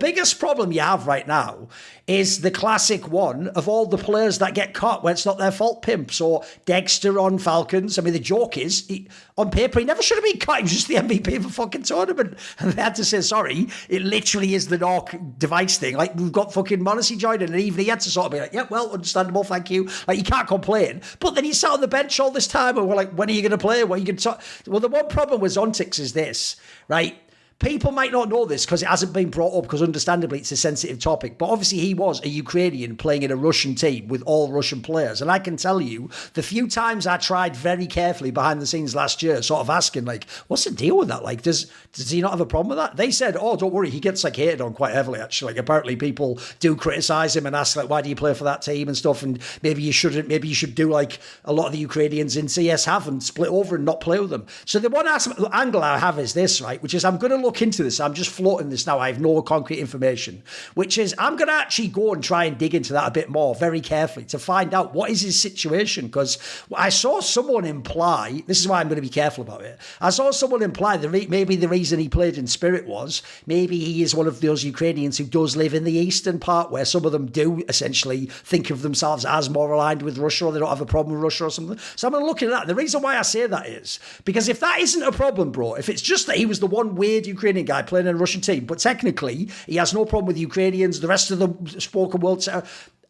biggest problem you have right now is the classic one of all the players that get caught when it's not their fault, pimps, or Dexter on Falcons. I mean, the joke is, on paper, he never should have been caught. He was just the MVP of a fucking tournament. And they had to say, sorry, it literally is the Nork device thing. Like, we've got fucking Morrissey joining, and even he had to sort of be like, yeah, well, understandable, thank you. Like, you can't complain. But then he sat on the bench all this time, and we're like, when are you going to play? When are you going to talk? Well, the one problem with zont1x's is this, right? People might not know this because it hasn't been brought up, because understandably it's a sensitive topic. But obviously he was a Ukrainian playing in a Russian team with all Russian players. And I can tell you, the few times I tried very carefully behind the scenes last year, sort of asking, like, what's the deal with that? Like, does he not have a problem with that? They said, oh, don't worry, he gets like hated on quite heavily, actually. Like, apparently people do criticise him and ask, like, why do you play for that team and stuff? And maybe you shouldn't, maybe you should do like a lot of the Ukrainians in CS have and split over and not play with them. So the one angle I have is this, right, which is I'm going to look into this. I'm just floating this now. I have no concrete information, which is I'm going to actually go and try and dig into that a bit more very carefully to find out what is his situation, because I saw someone imply, this is why I'm going to be careful about it, I saw someone imply that maybe the reason he played in Spirit was maybe he is one of those Ukrainians who does live in the eastern part, where some of them do essentially think of themselves as more aligned with Russia, or they don't have a problem with Russia or something. So I'm going to look at that. The reason why I say that is because if that isn't a problem, bro, if it's just that he was the one weird Ukrainian guy playing in a Russian team, but technically he has no problem with Ukrainians, the rest of the spoken world,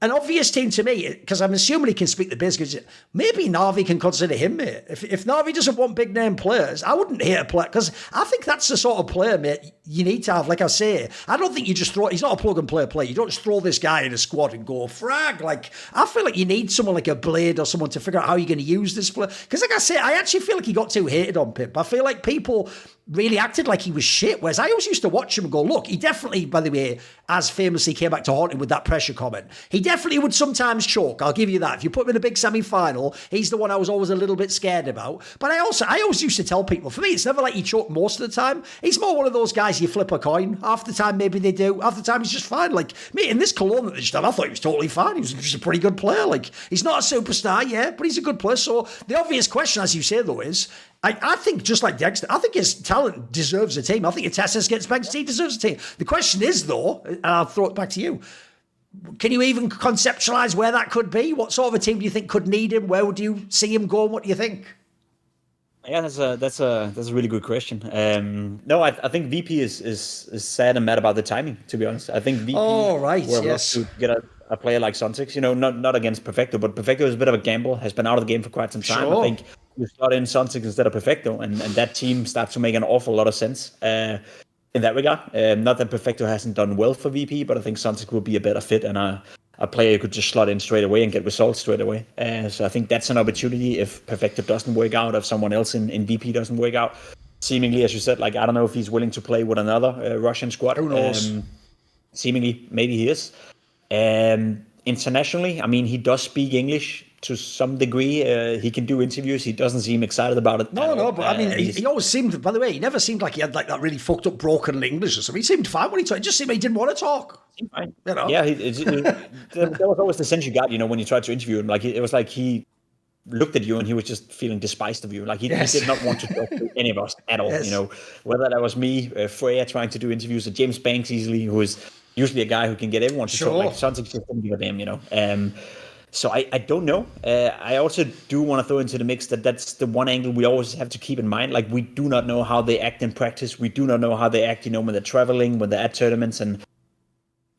an obvious team to me, because I'm assuming he can speak the biz, because maybe Na'Vi can consider him, mate. If Na'Vi doesn't want big name players, I wouldn't hate a player, because I think that's the sort of player, mate, you need to have. Like I say, I don't think you just throw, he's not a plug and play player. You don't just throw this guy in a squad and go frag. Like, I feel like you need someone like a Blade or someone to figure out how you're going to use this player. Because like I say, I actually feel like he got too hated on Pip. I feel like people really acted like he was shit, whereas I always used to watch him and go, look, he definitely, by the way, as famously came back to haunt him with that pressure comment, he definitely would sometimes choke, I'll give you that. If you put him in a big semi-final, he's the one I was always a little bit scared about. But I always used to tell people, for me, it's never like he choked most of the time. He's more one of those guys you flip a coin. Half the time, maybe they do. Half the time, he's just fine. Like, me, in this Cologne that they just had, I thought he was totally fine. He was just a pretty good player. Like, he's not a superstar, yeah, but he's a good player. So the obvious question, as you say, though, is, I think, just like Dexter, I think his talent deserves a team. I think if Tessus gets benched, he deserves a team. The question is, though, and I'll throw it back to you, can you even conceptualise where that could be? What sort of a team do you think could need him? Where would you see him go? What do you think? Yeah, that's a really good question. No, I think VP is sad and mad about the timing, to be honest. I think VP yes, to get a player like zont1x, you know, not against Perfecto, but Perfecto is a bit of a gamble, has been out of the game for quite some time. Sure. I think you slot in zont1x instead of Perfecto, and that team starts to make an awful lot of sense in that regard. Not that Perfecto hasn't done well for VP, but I think zont1x will be a better fit and a player you could just slot in straight away and get results straight away. So I think that's an opportunity if Perfecto doesn't work out, if someone else in VP doesn't work out. Seemingly, as you said, like, I don't know if he's willing to play with another Russian squad. Who knows? Seemingly, maybe he is. Internationally, I mean, he does speak English to some degree. He can do interviews. He doesn't seem excited about it. No, but I mean, he always seemed, by the way, he never seemed like he had like that really fucked up broken English or something. He seemed fine when he talked. It just seemed like he didn't want to talk. Fine. You know? Yeah, there was always the sense you got, you know, when you tried to interview him. Like, it was like he looked at you and he was just feeling despised of you. Like, he did not want to talk to any of us at all, you know. Whether that was me, Freya trying to do interviews, or James Banks easily, who is usually a guy who can get everyone to talk. Like, zont1x just didn't give a damn, you know. So I don't know. I also do want to throw into the mix that's the one angle we always have to keep in mind. Like, we do not know how they act in practice. We do not know how they act, you know, when they're traveling, when they're at tournaments. And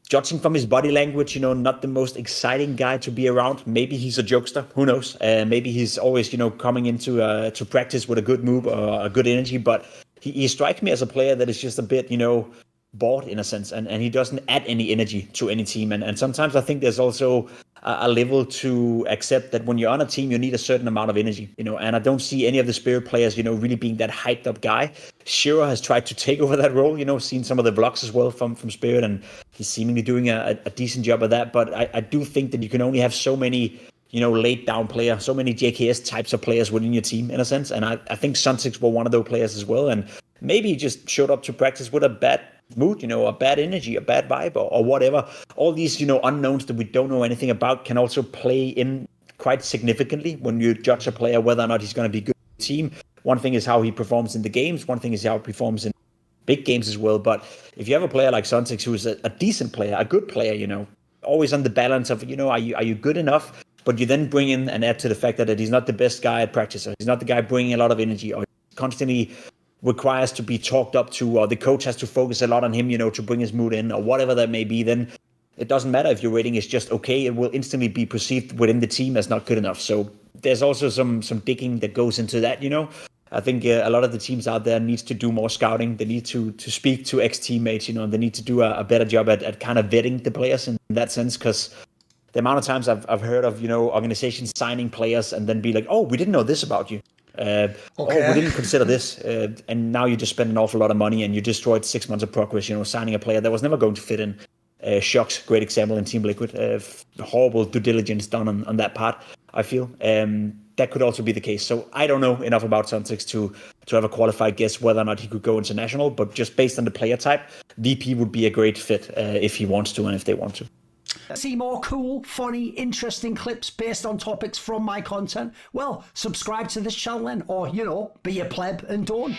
judging from his body language, you know, not the most exciting guy to be around. Maybe he's a jokester. Who knows? Maybe he's always, you know, coming into to practice with a good mood or a good energy. But he strikes me as a player that is just a bit, you know, bored in a sense, and he doesn't add any energy to any team. And sometimes I think there's also a level to accept that when you're on a team, you need a certain amount of energy, you know, and I don't see any of the Spirit players, you know, really being that hyped up guy. Shiro has tried to take over that role, you know, seen some of the vlogs as well from Spirit, and he's seemingly doing a decent job of that. But I do think that you can only have so many, you know, laid down player, so many JKS types of players within your team in a sense. And I think zont1x were one of those players as well. And maybe he just showed up to practice with a bad mood, you know, a bad energy, a bad vibe, or whatever. All these, you know, unknowns that we don't know anything about can also play in quite significantly when you judge a player whether or not he's going to be good in the team. One thing is how he performs in the games. One thing is how he performs in big games as well. But if you have a player like zont1x who's a decent player, a good player, you know, always on the balance of, you know, are you good enough? But you then bring in and add to the fact that he's not the best guy at practice, or he's not the guy bringing a lot of energy, or constantly requires to be talked up to, or the coach has to focus a lot on him, you know, to bring his mood in, or whatever that may be, then it doesn't matter if your rating is just okay. It will instantly be perceived within the team as not good enough. So there's also some digging that goes into that, you know. I think a lot of the teams out there needs to do more scouting. They need to speak to ex-teammates, you know, and they need to do a better job at kind of vetting the players in that sense, because the amount of times I've heard of, you know, organizations signing players and then be like, oh, we didn't know this about you. Oh, we didn't consider this. And now you just spend an awful lot of money and you destroyed 6 months of progress, you know, signing a player that was never going to fit in. Shocks, great example in Team Liquid. Horrible due diligence done on that part, I feel. That could also be the case. So I don't know enough about zont1x to have a qualified guess whether or not he could go international, but just based on the player type, VP would be a great fit if he wants to and if they want to. See more cool, funny, interesting clips based on topics from my content? Well, subscribe to this channel then, or, you know, be a pleb and don't.